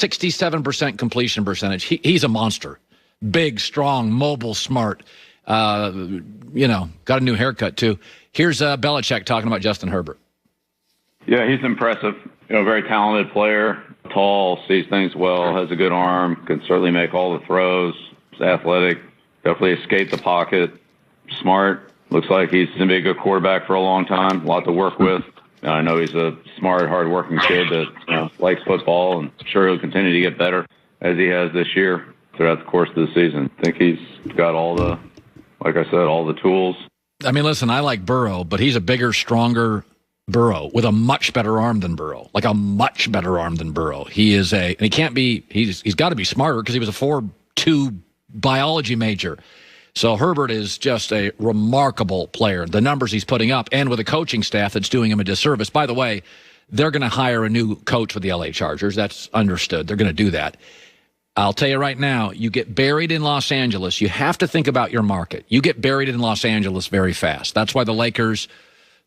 67% completion percentage. He's a monster. Big, strong, mobile, smart. Got a new haircut, too. Here's Belichick talking about Justin Herbert. Yeah, he's impressive. Very talented player. Tall, sees things well, has a good arm, can certainly make all the throws. He's athletic, definitely escaped the pocket. Smart. Looks like he's going to be a good quarterback for a long time. A lot to work with. I know he's a smart, hard-working kid that likes football, and I'm sure he'll continue to get better as he has this year throughout the course of the season. I think he's got all the tools. I mean, listen, I like Burrow, but he's a bigger, stronger Burrow with a much better arm than Burrow. Like a much better arm than Burrow. He's got to be smarter because he was a 4.2 biology major. So Herbert is just a remarkable player. The numbers he's putting up, and with a coaching staff that's doing him a disservice. By the way, they're going to hire a new coach for the LA Chargers. That's understood. They're going to do that. I'll tell you right now, you get buried in Los Angeles, you have to think about your market. You get buried in Los Angeles very fast. That's why the Lakers,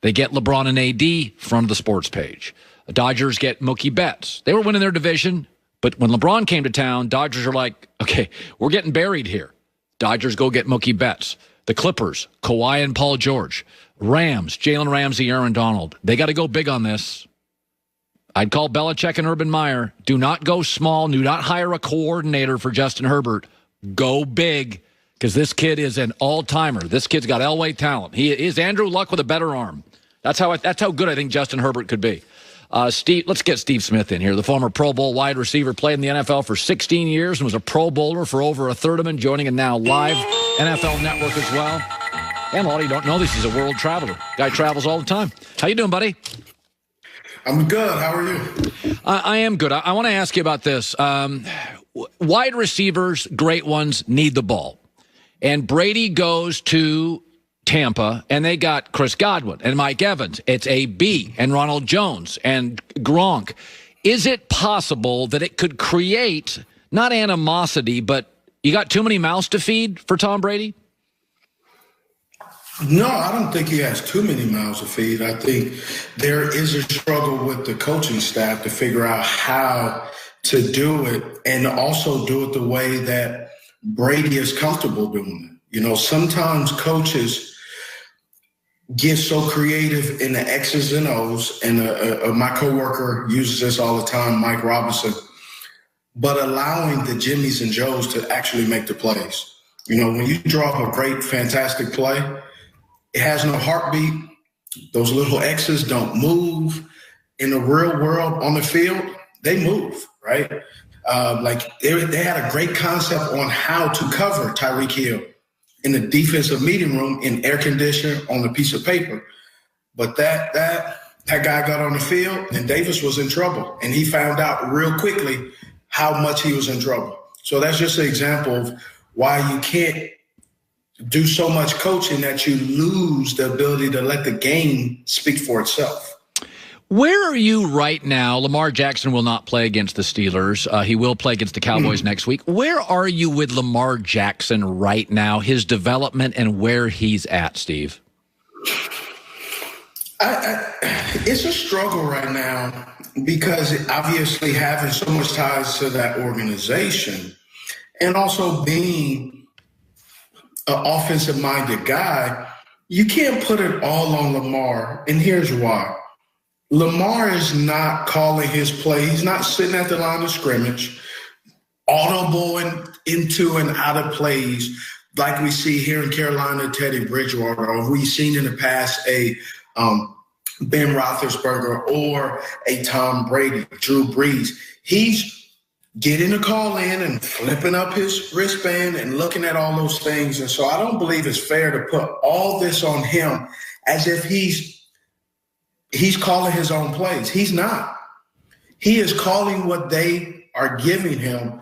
they get LeBron and AD from the sports page. The Dodgers get Mookie Betts. They were winning their division, but when LeBron came to town, Dodgers are like, okay, we're getting buried here. Dodgers go get Mookie Betts. The Clippers, Kawhi and Paul George. Rams, Jalen Ramsey, Aaron Donald. They got to go big on this. I'd call Belichick and Urban Meyer. Do not go small. Do not hire a coordinator for Justin Herbert. Go big, because this kid is an all-timer. This kid's got Elway talent. He is Andrew Luck with a better arm. That's how good I think Justin Herbert could be. Steve, let's get Steve Smith in here, the former Pro Bowl wide receiver, played in the NFL for 16 years and was a Pro Bowler for over a third of them, joining a now live NFL network as well. And a lot of you don't know this. He's a world traveler. Guy travels all the time. How you doing, buddy? I'm good. How are you? I am good. I want to ask you about this. Wide receivers, great ones, need the ball. And Brady goes to Tampa, and they got Chris Godwin and Mike Evans. It's AB and Ronald Jones and Gronk. Is it possible that it could create, not animosity, but you got too many mouths to feed for Tom Brady? No, I don't think he has too many mouths to feed. I think there is a struggle with the coaching staff to figure out how to do it, and also do it the way that Brady is comfortable doing it. Sometimes coaches get so creative in the X's and O's, and my coworker uses this all the time, Mike Robinson, but allowing the Jimmies and Joes to actually make the plays. When you draw up a great, fantastic play, it has no heartbeat. Those little X's don't move. In the real world on the field, they move, right? They had a great concept on how to cover Tyreek Hill in the defensive meeting room in air conditioner on a piece of paper. But that guy got on the field, and Davis was in trouble. And he found out real quickly how much he was in trouble. So that's just an example of why you can't do so much coaching that you lose the ability to let the game speak for itself. Where are you right now? Lamar Jackson will not play against the Steelers. He will play against the Cowboys next week. Where are you with Lamar Jackson right now, his development and where he's at, Steve? It's a struggle right now because obviously having so much ties to that organization and also being an offensive-minded guy, you can't put it all on Lamar, and here's why. Lamar is not calling his play. He's not sitting at the line of scrimmage, audibling into and out of plays like we see here in Carolina, Teddy Bridgewater, or we've seen in the past a Ben Roethlisberger or a Tom Brady, Drew Brees. He's getting a call in and flipping up his wristband and looking at all those things. And so I don't believe it's fair to put all this on him as if he's calling his own plays. He's not. He is calling what they are giving him.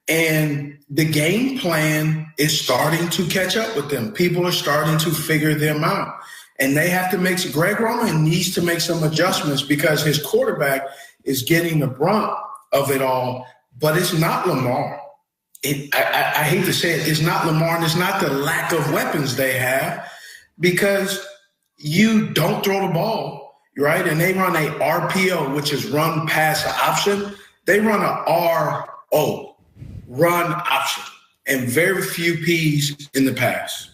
And the game plan is starting to catch up with them. People are starting to figure them out. And they have to Greg Roman needs to make some adjustments because his quarterback is getting the brunt of it all. But it's not Lamar. I hate to say it. It's not Lamar, and it's not the lack of weapons they have because you don't throw the ball. Right? And they run a RPO, which is run pass option. They run a RO, run option, and very few Ps in the pass.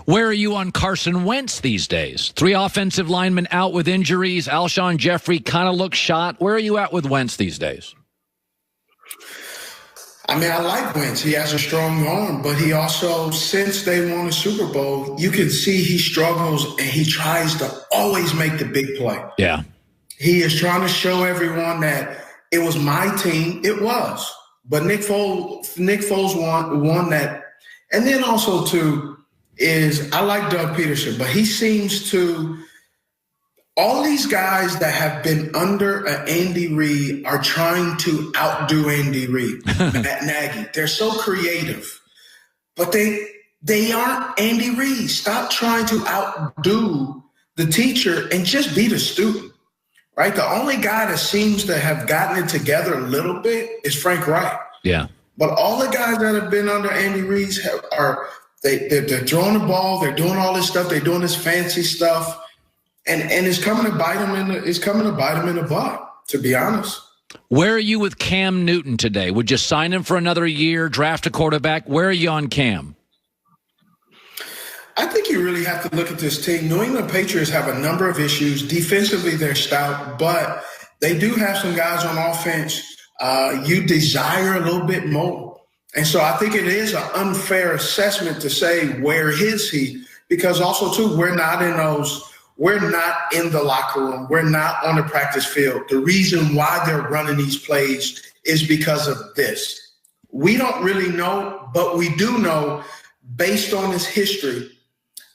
Where are you on Carson Wentz these days? 3 offensive linemen out with injuries. Alshon Jeffrey kind of looks shot. Where are you at with Wentz these days? I mean, I like Wentz. He has a strong arm, but he also, since they won a Super Bowl, you can see he struggles and he tries to always make the big play. Yeah. He is trying to show everyone that it was my team. It was. But Nick Foles won that. And then also, too, is I like Doug Peterson, but he seems to – all these guys that have been under Andy Reid are trying to outdo Andy Reid, Matt Nagy. They're so creative, but they aren't Andy Reid. Stop trying to outdo the teacher and just be the student, right? The only guy that seems to have gotten it together a little bit is Frank Reich. Yeah. But all the guys that have been under Andy Reid they're throwing the ball, they're doing all this stuff, they're doing this fancy stuff. And it's coming to bite him in the butt, to be honest. Where are you with Cam Newton today? Would you sign him for another year, draft a quarterback? Where are you on Cam? I think you really have to look at this team. New England Patriots have a number of issues. Defensively, they're stout, but they do have some guys on offense you desire a little bit more. And so I think it is an unfair assessment to say, where is he? Because also, too, we're not in the locker room. We're not on the practice field. The reason why they're running these plays is because of this. We don't really know, but we do know based on his history.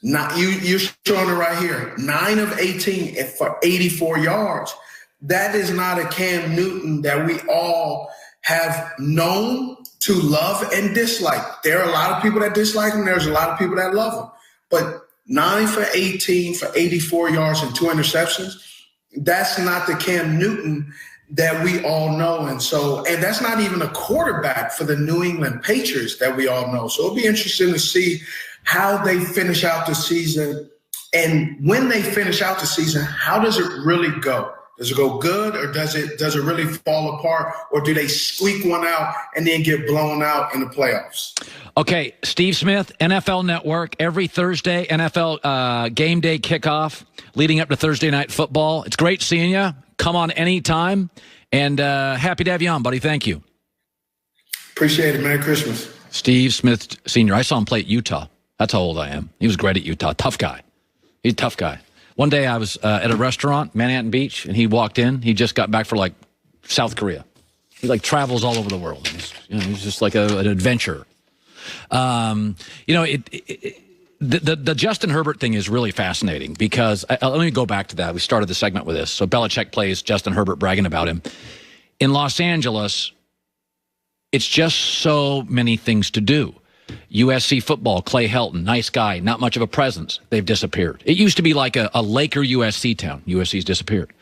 You're showing it right here. 9 of 18 for 84 yards. That is not a Cam Newton that we all have known to love and dislike. There are a lot of people that dislike him. There's a lot of people that love him. But 9 for 18 for 84 yards and 2 interceptions, that's not the Cam Newton that we all know. And that's not even a quarterback for the New England Patriots that we all know. So it'll be interesting to see how they finish out the season. And when they finish out the season, how does it really go? Does it go good, or does it really fall apart, or do they squeak one out and then get blown out in the playoffs? Okay, Steve Smith, NFL Network, every Thursday, NFL game day kickoff leading up to Thursday Night Football. It's great seeing you. Come on anytime, and happy to have you on, buddy. Thank you. Appreciate it. Merry Christmas. Steve Smith Sr. I saw him play at Utah. That's how old I am. He was great at Utah. Tough guy. He's a tough guy. One day I was at a restaurant, Manhattan Beach, and he walked in. He just got back for, South Korea. He, travels all over the world. He's just like an adventurer. The Justin Herbert thing is really fascinating because let me go back to that. We started the segment with this. So Belichick plays Justin Herbert, bragging about him. In Los Angeles, it's just so many things to do. USC football, Clay Helton, nice guy, not much of a presence. They've disappeared. It used to be like a Laker USC town. USC's disappeared.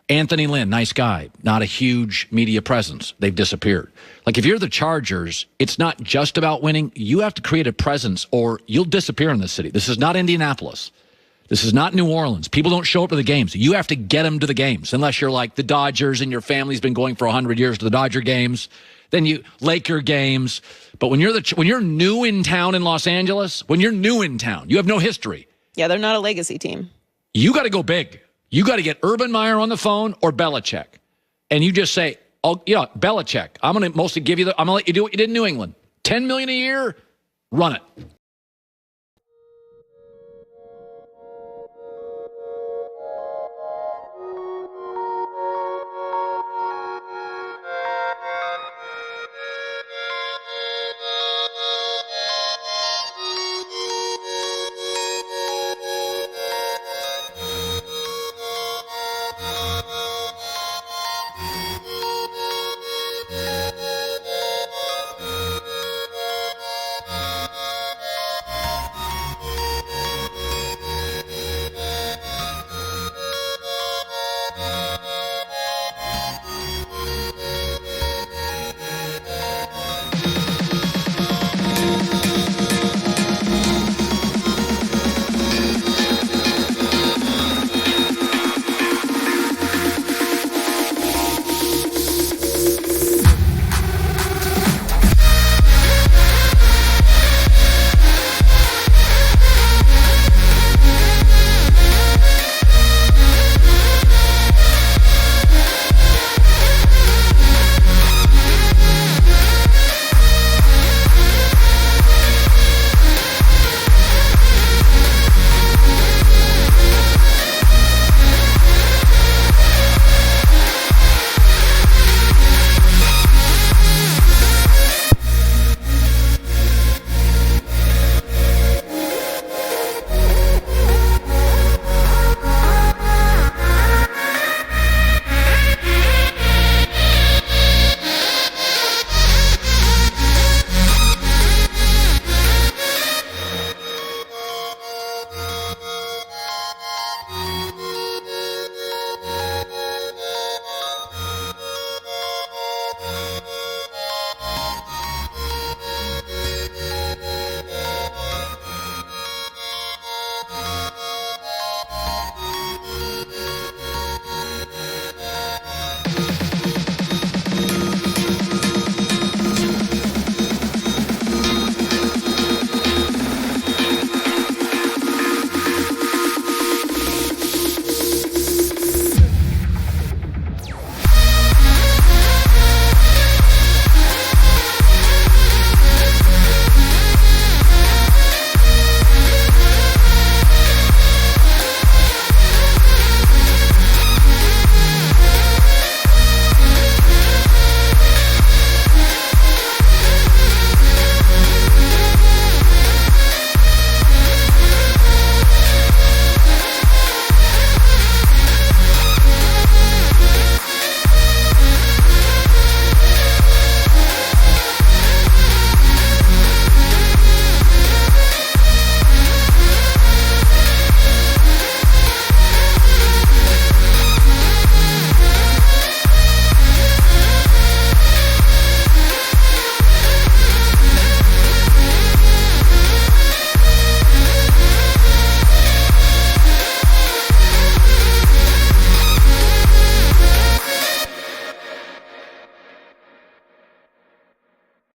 Anthony Lynn, nice guy, not a huge media presence. They've disappeared. If you're the Chargers, it's not just about winning. You have to create a presence or you'll disappear in this city. This is not Indianapolis. This is not New Orleans. People don't show up to the games. You have to get them to the games, unless you're like the Dodgers and your family's been going for 100 years to the Dodger games. Then Laker games. But when you're new in town in Los Angeles, when you're new in town, you have no history. Yeah, they're not a legacy team. You got to go big. You got to get Urban Meyer on the phone or Belichick. And you just say, "Oh, yeah, Belichick, I'm going to mostly give you I'm going to let you do what you did in New England. $10 million a year, run it."